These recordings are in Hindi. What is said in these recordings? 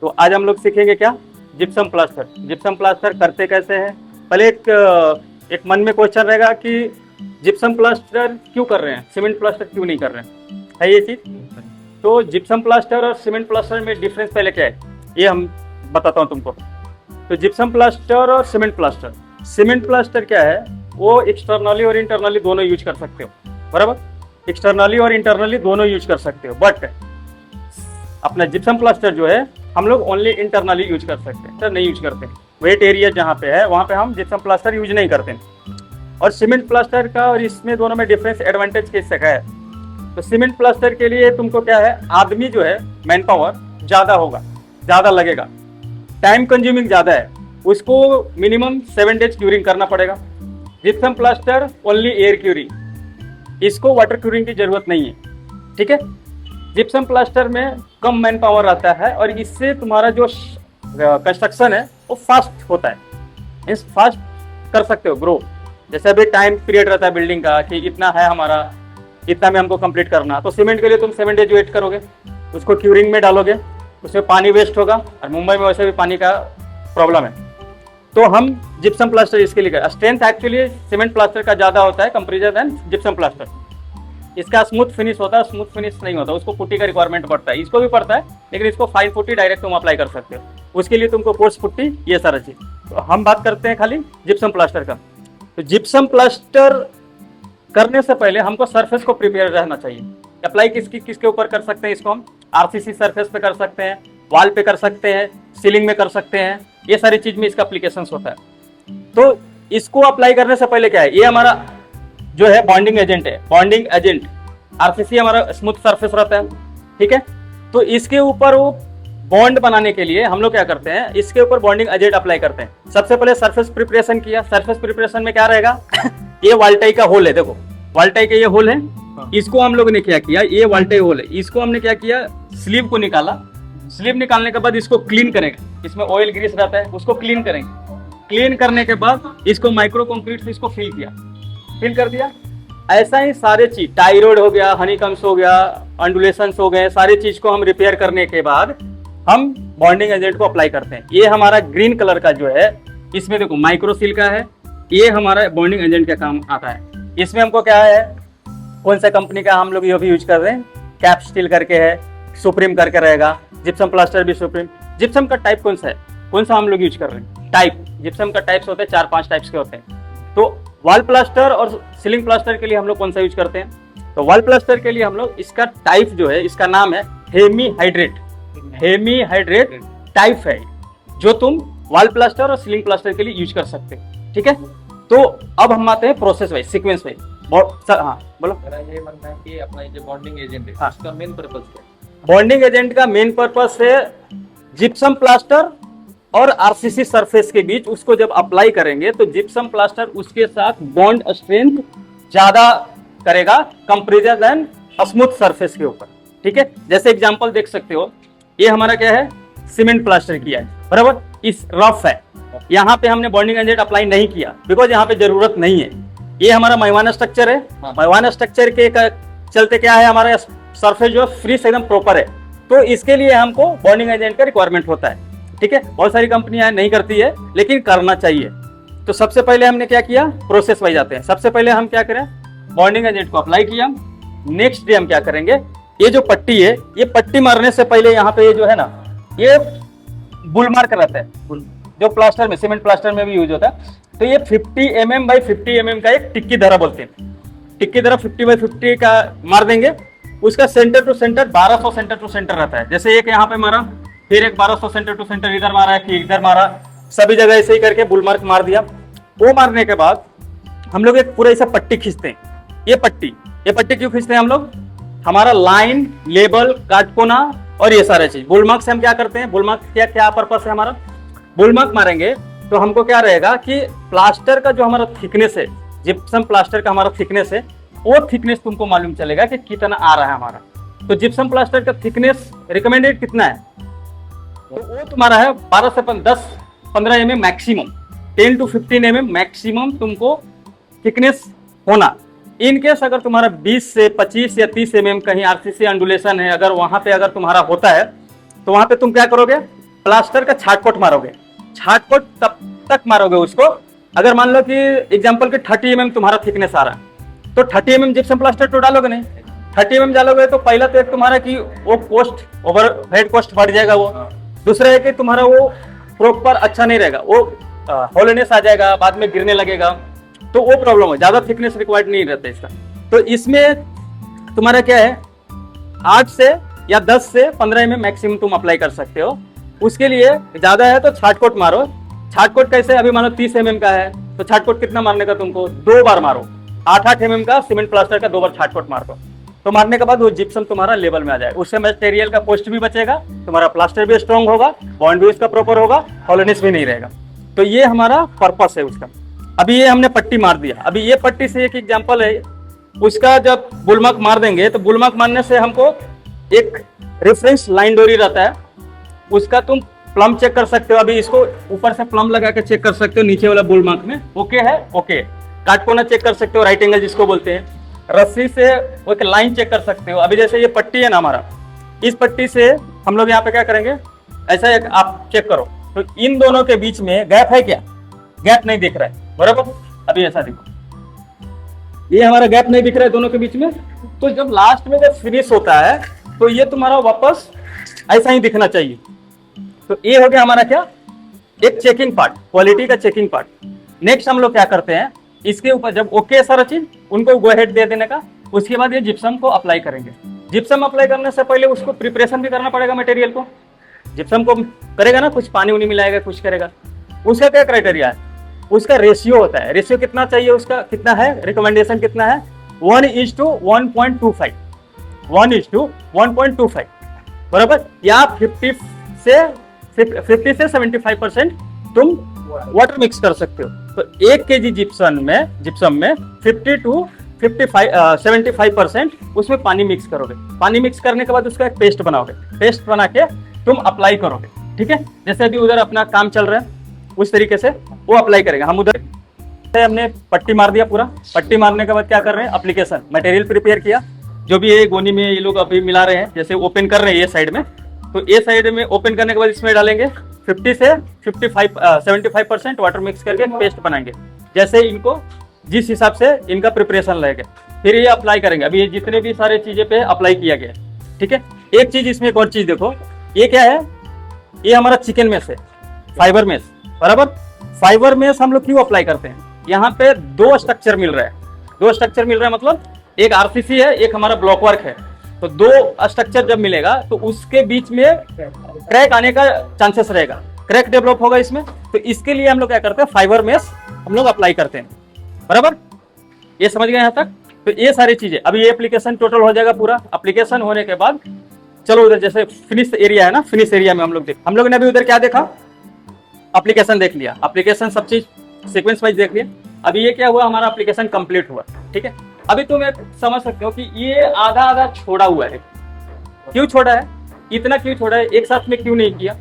तो आज हम लोग सीखेंगे क्या, जिप्सम प्लास्टर। जिप्सम प्लास्टर करते कैसे हैं। पहले एक मन में क्वेश्चन रहेगा कि जिप्सम प्लास्टर क्यों कर रहे हैं, सीमेंट प्लास्टर क्यों नहीं कर रहे हैं, है ये चीज। तो जिप्सम प्लास्टर और सीमेंट प्लास्टर में डिफरेंस पहले क्या है ये हम बताता हूँ तुमको। तो जिप्सम प्लास्टर और सीमेंट प्लास्टर, सीमेंट प्लास्टर क्या है, वो एक्सटर्नली और इंटरनली दोनों यूज कर सकते हो, बराबर, एक्सटर्नली और इंटरनली दोनों यूज कर सकते हो। बट अपना जिप्सम प्लास्टर जो है हम लोग ओनली इंटरनली यूज कर सकते हैं, सर नहीं यूज करते। वेट एरिया जहाँ पे है वहाँ पे हम जिप्सम प्लास्टर यूज नहीं करते हैं। और सीमेंट प्लास्टर का और इसमें दोनों में डिफरेंस एडवांटेज किससे का है। तो सीमेंट प्लास्टर के लिए तुमको क्या है, आदमी जो है मैन पावर ज़्यादा होगा, ज़्यादा लगेगा, टाइम कंज्यूमिंग ज़्यादा है, उसको मिनिमम 7 डेज क्यूरिंग करना पड़ेगा। Gypsum plaster only air curing, इसको वाटर क्यूरिंग की जरूरत नहीं है, ठीक है। जिप्सम प्लास्टर में कम मैन पावर आता है और इससे तुम्हारा जो कंस्ट्रक्शन है वो फास्ट होता है, इस फास्ट कर सकते हो ग्रो। जैसे अभी टाइम पीरियड रहता है बिल्डिंग का कि इतना है हमारा, इतना में हमको कंप्लीट करना। तो सीमेंट के लिए तुम 7 डेज वेट करोगे, उसको क्यूरिंग में डालोगे, उसमें पानी वेस्ट होगा, और मुंबई में वैसे भी पानी का प्रॉब्लम है। तो हम जिप्सम प्लास्टर इसके लिए, स्ट्रेंथ एक्चुअली सीमेंट प्लास्टर का ज़्यादा होता है कंपेरिजन देन जिप्सम प्लास्टर। इसका स्मूथ फिनिश होता है, स्मूथ फिनिश नहीं होता, उसको पुट्टी का रिक्वायरमेंट पड़ता है। इसको भी पड़ता है लेकिन इसको फाइन पुट्टी डायरेक्ट तुम अप्लाई कर सकते हो, उसके लिए तुमको कोर्स पुट्टी ये सारा चीज़। तो हम बात करते हैं खाली जिप्सम प्लास्टर का। तो जिप्सम प्लास्टर करने से पहले हमको सरफेस को प्रिपेयर रहना चाहिए। अप्लाई किसके ऊपर कर सकते हैं, इसको हम आरसीसी सरफेस पे कर सकते हैं, वॉल पे कर सकते हैं, सीलिंग में कर सकते हैं, ये सारी चीज में इसका एप्लीकेशंस होता है। तो इसको अप्लाई करने से पहले क्या है, ये हमारा जो है बॉन्डिंग एजेंट है, बॉन्डिंग एजेंट। आरसीसी हमारा स्मूथ सरफेस रहता है, ठीक है। तो इसके ऊपर वो बॉन्ड बनाने के लिए हम लोग क्या करते हैं, इसके ऊपर बॉन्डिंग एजेंट अप्लाई करते हैं। सबसे पहले सरफेस प्रिपरेशन किया। सरफेस प्रिपरेशन में क्या रहेगा ये वाल्टाई का होल है, देखो वाल्टाई का ये होल है, इसको हम लोग ने क्या किया, ये वाल्टाई होल है, इसको हमने क्या किया, स्लीव को निकाला। स्लीव निकालने के बाद इसको क्लीन करेंगे, इसमें ऑयल ग्रीस रहता है, उसको क्लीन करेंगे। क्लीन करने के बाद इसको माइक्रो कंक्रीट से इसको फिल किया, फिल कर दिया। ऐसा ही सारे चीज, टाइरोड हो गया, हनीकम्स हो गया, अंडुलेशंस हो गए, सारी चीज को हम रिपेयर करने के बाद हम बॉन्डिंग एजेंट को अप्लाई करते हैं। ये हमारा ग्रीन कलर का जो है, इसमें देखो माइक्रो सील का है, ये हमारा बॉन्डिंग एजेंट का काम आता है। इसमें हमको क्या है, कौन सा कंपनी का हम लोग ये भी यूज कर रहे हैं, कैप स्टील करके है, सुप्रीम करके रहेगा, जिप्सम प्लास्टर भी सुप्रीम। जिप्सम का टाइप कौन सा है, कौन सा हम लोग यूज कर रहे हैं, टाइप। जिप्सम का टाइप्स होते हैं 4-5 टाइप्स के होते हैं। तो वॉल प्लास्टर और सीलिंग प्लास्टर के लिए हम लोग कौन सा यूज करते हैं, तो वॉल प्लास्टर के लिए हम लोग इसका टाइप जो है, इसका नाम है hemi hydrate. Hemi hydrate type है जो तुम वॉल प्लास्टर और सीलिंग प्लास्टर के लिए यूज कर सकते हो, ठीक है। तो अब हम आते हैं process wise, sequence wise. Sir हाँ बोलो। मेरा ये मानना है कि अपना जो बॉन्डिंग एजेंट है उसका मेन पर्पस क्या है। बॉन्डिंग एजेंट का मेन पर्पस है जिप्सम प्लास्टर और आरसीसी सरफेस के बीच उसको जब अप्लाई करेंगे तो जिप्सम प्लास्टर उसके साथ बॉन्ड स्ट्रेंथ ज्यादा करेगा कंपेरिजन देन स्मूथ सरफेस के ऊपर, ठीक है। जैसे एग्जांपल देख सकते हो, ये हमारा क्या है, सीमेंट प्लास्टर किया है, बराबर, इस रफ है, यहाँ पे हमने बॉन्डिंग एजेंट अप्लाई नहीं किया बिकॉज यहाँ पे जरूरत नहीं है। ये हमारा मैवाना स्ट्रक्चर है, मैवाना स्ट्रक्चर के चलते क्या है, हमारा सरफेस जो फ्री एकदम प्रॉपर है, तो इसके लिए हमको बॉन्डिंग एजेंट का रिक्वायरमेंट होता है, ठीक है। बहुत सारी कंपनियां नहीं करती है लेकिन करना चाहिए। तो सबसे पहले हमने क्या किया, प्रोसेस वाइज आते हैं। सबसे पहले हम क्या करें, बॉन्डिंग एजेंट को अप्लाई किया। नेक्स्ट डे हम क्या करेंगे, ये जो पट्टी है, ये पट्टी मारने से पहले यहाँ पे ये जो है ना, ये बुल मार्क रहता है, जो प्लास्टर में, सीमेंट प्लास्टर में भी यूज होता है। तो ये 50 mm बाई 50 mm का एक टिक्की धरा बोलते हैं, टिक्की धरा 50 बाई 50 का मार देंगे। उसका centre to centre 1200 centre to centre रहता है। जैसे एक यहाँ पे मारा, फिर एक 1200 सेंटर टू सेंटर इधर मारा है, फिर इधर मारा, सभी जगह ऐसे ही करके बुल मार्क मार दिया। वो मारने के बाद हम लोग एक पूरा ऐसा पट्टी खींचते हैं। ये पट्टी क्यों खींचते हैं हम लोग, हमारा लाइन, लेबल, काटकोना और ये सारे चीज। बुल मार्क से हम क्या करते हैं, बुल मार्क क्या क्या पर्पस है हमारा, बुल मार्क मारेंगे तो हमको क्या रहेगा कि प्लास्टर का जो हमारा थिकनेस है, जिप्सम प्लास्टर का हमारा थिकनेस है, वो थिकनेस तुमको मालूम चलेगा कि कितना आ रहा है हमारा। तो जिप्सम प्लास्टर का थिकनेस रिकमेंडेड कितना है, तो वो तुम्हारा है 12 से 10-15 mm maximum, 10 to 15 mm maximum तुमको थिकनेस होना। इन केस अगर तुम्हारा 20 से 25 या 30 mm कहीं आरसीसी अंडुलेशन है, अगर वहां पे अगर तुम्हारा होता है तो वहां पे तुम क्या करोगे, प्लास्टर का छाटकोट मारोगे, छाटकोट तब तक मारोगे उसको, अगर मान लो कि एग्जांपल के 30 mm तुम्हारा थिकनेस आ रहा है तो 30 mm जिप्सम प्लास्टर तो डालोगे नहीं, 30 mm डालोगे तो पहला तो एक तुम्हारा कि वो कोस्ट ओवर हेड कोस्ट बढ़ जाएगा वो, दूसरा है कि तुम्हारा वो प्रॉपर अच्छा नहीं रहेगा, वो होलनेस आ जाएगा, बाद में गिरने लगेगा, तो वो प्रॉब्लम है, ज्यादा थिकनेस रिक्वायर्ड नहीं रहता इसका। तो इसमें तुम्हारा क्या है 8 से या 10 से 15 mm मैक्सिमम तुम अप्लाई कर सकते हो। उसके लिए ज्यादा है तो छाटकोट मारो। छाटकोट कैसे, अभी मानो 30 mm का है तो छाटकोट कितना मारने का तुमको, 2 बार मारो, 8-8 mm का सीमेंट प्लास्टर का 2 बार छाटकोट मार दो, तो मारने के बाद वो जिप्सम तुम्हारा लेवल में आ जाएगा, उससे मटेरियल का कॉस्ट भी बचेगा, तुम्हारा प्लास्टर भी स्ट्रॉन्ग होगा, बॉन्ड भी उसका प्रॉपर होगा, हॉलोनेस भी नहीं रहेगा। तो ये हमारा पर्पस है उसका। अभी ये हमने पट्टी मार दिया, अभी ये पट्टी से एक एग्जांपल है, उसका जब बुलमार्क मार देंगे तो बुलमार्क मारने से हमको एक रेफरेंस लाइन डोरी रहता है, उसका तुम प्लम चेक कर सकते हो। अभी इसको ऊपर से प्लम लगा के चेक कर सकते हो, नीचे वाला बुलमार्क में ओके है, ओके। काटकोना चेक कर सकते हो, राइट एंगल जिसको बोलते हैं। रस्सी से वो एक लाइन चेक कर सकते हो। अभी जैसे ये पट्टी है ना हमारा, इस पट्टी से हम लोग यहाँ पे क्या करेंगे, ऐसा एक आप चेक करो तो इन दोनों के बीच में गैप है क्या, गैप नहीं दिख रहा है, बराबर। अभी ऐसा देखो, ये हमारा गैप नहीं दिख रहा है दोनों के बीच में, तो जब लास्ट में जब फिनिश होता है तो ये तुम्हारा वापस ऐसा ही दिखना चाहिए। तो ये हो गया हमारा क्या, एक चेकिंग पार्ट, क्वालिटी का चेकिंग पार्ट। नेक्स्ट हम लोग क्या करते हैं, इसके ऊपर जब ओके सारा चीज उनको गो हेड दे देने का, उसके बाद ये जिप्सम को अप्लाई करेंगे। जिप्सम अप्लाई करने से पहले उसको प्रिपरेशन भी करना पड़ेगा मटेरियल को। जिप्सम को करेगा ना, कुछ पानी उनी मिलाएगा, कुछ करेगा, उसका क्या क्राइटेरिया है, उसका रेशियो होता है। रेशियो कितना चाहिए, उसका कितना है, रिकमेंडेशन कितना है, 1:1.25, 1:1.25, बराबर। या 50 से 75% तुम वाटर मिक्स कर सकते हो। तो 1 kg जिप्सम में 50 to 75% उसमें पानी मिक्स करोगे। पानी मिक्स करने के बाद उसका एक पेस्ट बनाओगे, पेस्ट बना के तुम अप्लाई करोगे, ठीक है। जैसे अभी उधर अपना काम चल रहा है उस तरीके से वो अप्लाई करेगा। हम उधर हमने पट्टी मार दिया पूरा, पट्टी मारने के बाद क्या कर रहे हैं, एप्लीकेशन मटेरियल प्रिपेयर किया, जो भी ये गोनी में ये लोग अभी मिला रहे हैं, जैसे ओपन कर रहे हैं ये साइड में, तो ये साइड में ओपन करने के बाद इसमें डालेंगे 50 से 75% वाटर मिक्स करके पेस्ट बनाएंगे, जैसे इनको जिस हिसाब से इनका प्रिपरेशन लगेगा, फिर ये अप्लाई करेंगे। अभी ये जितने भी सारे चीजें पे अप्लाई किया गया, ठीक है। एक चीज इसमें, एक और चीज देखो, ये क्या है, ये हमारा चिकन मेश है, फाइबर मेश, बराबर। फाइबर मेश हम लोग क्यों अप्लाई करते हैं, यहाँ पे 2 स्ट्रक्चर मिल रहा है, 2 स्ट्रक्चर मिल रहा है, मतलब एक आरसीसी है, एक हमारा ब्लॉक वर्क है। तो 2 स्ट्रक्चर जब मिलेगा तो उसके बीच में क्रैक आने का चांसेस रहेगा, क्रैक डेवलप होगा इसमें। तो इसके लिए हम लोग क्या करते हैं, फाइबर मेश हम लोग अप्लाई करते हैं, बराबर। ये समझ गए यहाँ तक। तो ये सारी चीजें, अभी ये एप्लीकेशन टोटल हो जाएगा पूरा। एप्लीकेशन होने के बाद चलो उधर जैसे फिनिश एरिया है ना, फिनिश एरिया में हम लोग ने अभी उधर क्या देखा, एप्लीकेशन देख लिया, एप्लीकेशन सब चीज सीक्वेंस वाइज देख लिया। अभी ये क्या हुआ, हमारा एप्लीकेशन कंप्लीट हुआ, ठीक है। अभी तुम एक समझ सकते हो कि ये आधा आधा छोड़ा हुआ है, क्यों छोड़ा है, इतना क्यों छोड़ा है, एक साथ में क्यों नहीं किया।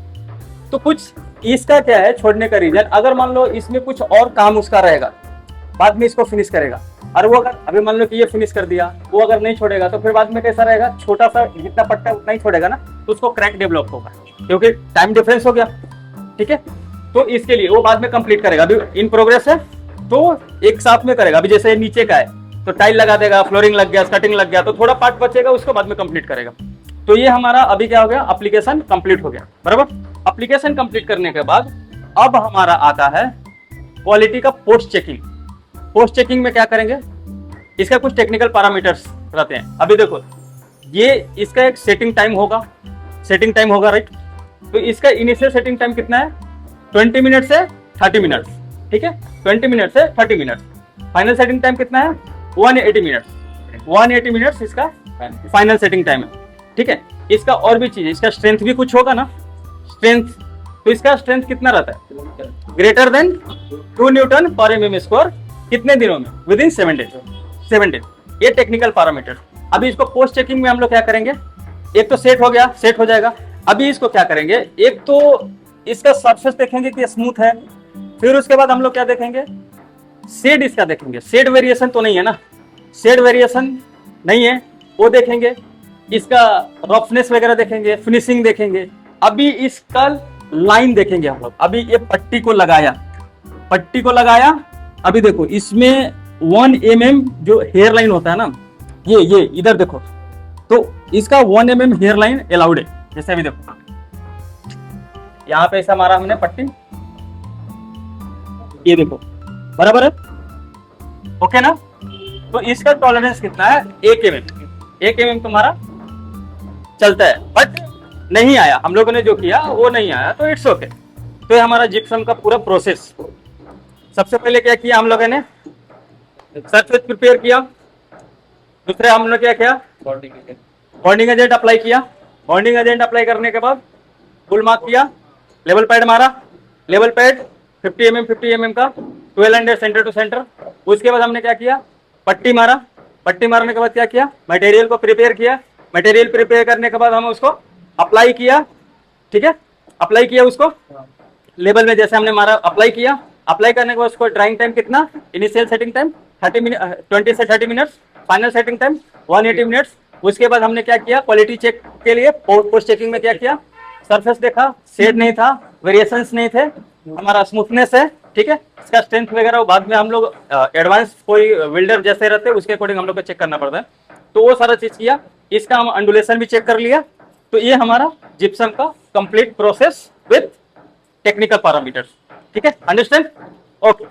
तो कुछ इसका क्या है छोड़ने का रीजन, अगर मान लो इसमें कुछ और काम उसका रहेगा, बाद में इसको फिनिश करेगा, और वो अगर अभी मान लो कि ये फिनिश कर दिया, वो अगर नहीं छोड़ेगा तो फिर बाद में कैसा रहेगा, छोटा सा जितना पट्टा उतना ही छोड़ेगा ना, तो उसको क्रैक डेवलप होगा, क्योंकि टाइम डिफरेंस हो गया, ठीक है। तो इसके लिए वो बाद में कंप्लीट करेगा, अभी इन प्रोग्रेस है तो एक साथ में करेगा। अभी जैसे नीचे का है तो टाइल लगा देगा, फ्लोरिंग लग गया, स्कर्टिंग लग गया, तो थोड़ा पार्ट बचेगा, उसको बाद में कंप्लीट करेगा। तो ये हमारा अभी क्या हो गया, एप्लीकेशन कंप्लीट हो गया, बराबर। एप्लीकेशन कंप्लीट करने के बाद अब हमारा आता है क्वालिटी का पोस्ट चेकिंग। पोस्ट चेकिंग में क्या करेंगे, इसका कुछ टेक्निकल पैरामीटर्स रहते हैं। अभी देखो, ये इसका एक सेटिंग टाइम होगा, राइट। तो इसका इनिशियल सेटिंग टाइम कितना है, 20 मिनट से 30 मिनट, ठीक है, 20 मिनट से 30 मिनट। फाइनल सेटिंग टाइम कितना है, 180 मिनट, 180 मिनट इसका फाइनल सेटिंग टाइम है, ठीक है। इसका और भी चीज, इसका स्ट्रेंथ भी कुछ होगा ना, स्ट्रेंथ, तो इसका स्ट्रेंथ कितना रहता है, ग्रेटर देन 2 न्यूटन पर mm स्क्वायर, कितने दिनों में, विद इन 7 डेज। ये टेक्निकल पैरामीटर। अभी इसको पोस्ट चेकिंग में हम लोग क्या करेंगे, एक तो सेट हो गया, सेट हो जाएगा। अभी इसको क्या करेंगे, एक तो इसका सरफेस देखेंगे कि स्मूथ है, फिर उसके बाद हम लोग क्या देखेंगे, शेड इसका देखेंगे, शेड वेरिएशन तो नहीं है ना, शेड वेरिएशन नहीं है वो देखेंगे, इसका रफनेस वगैरह देखेंगे, फिनिशिंग देखेंगे। अभी इसका लाइन देखेंगे हम लोग। अभी ये पट्टी को लगाया, अभी देखो इसमें 1 mm जो हेयर लाइन होता है ना, ये इधर देखो, तो इसका 1 mm हेयर लाइन अलाउड है। जैसे अभी देखो यहाँ पे ऐसा मारा हमने पट्टी, ये देखो बराबर है, ओके ना। तो इसका टॉलरेंस कितना है? 1 mm तुम्हारा चलता है, बट नहीं आया, हम लोगों ने जो किया वो नहीं आया, तो इट्स ओके। तो ये हमारा जिप्सम का पूरा प्रोसेस। सबसे पहले क्या किया हम लोगों ने? सरफेस प्रिपेयर किया। दूसरे हमने क्या किया? बॉन्डिंग एजेंट अप्लाई किया। बॉन्डिंग एजेंट अप्लाई करने के बाद फुल मार्क किया, लेवल पैड मारा, लेवल पैड 50 mm का 1200 सेंटर टू सेंटर। उसके बाद हमने क्या किया? पट्टी मारा। पट्टी मारने के बाद क्या किया? मटेरियल को प्रिपेयर किया। मटेरियल प्रिपेयर करने के बाद हम उसको अप्लाई किया, ठीक है, अप्लाई किया उसको लेवल में, जैसे हमने मारा अप्लाई किया। अप्लाई करने के बाद उसको ड्राइंग टाइम कितना? इनिशियल सेटिंग टाइम 20 से 30 minutes, final setting time 180 minutes. उसके बाद हमने क्या किया? क्वालिटी चेक के लिए पोस्ट चेकिंग में क्या किया? सरफेस देखा, शेड नहीं था, वेरिएशंस नहीं थे, हमारा स्मूथनेस है, ठीक है। इसका स्ट्रेंथ वगैरह बाद में हम लोग एडवांस कोई विल्डर जैसे रहते हैं उसके अकॉर्डिंग हम लोग को चेक करना पड़ता है, तो वो सारा चीज किया। इसका हम अंडुलेशन भी चेक कर लिया। तो ये हमारा जिप्सम का complete process with technical parameters, ठीक है, अंडरस्टैंड? ओके।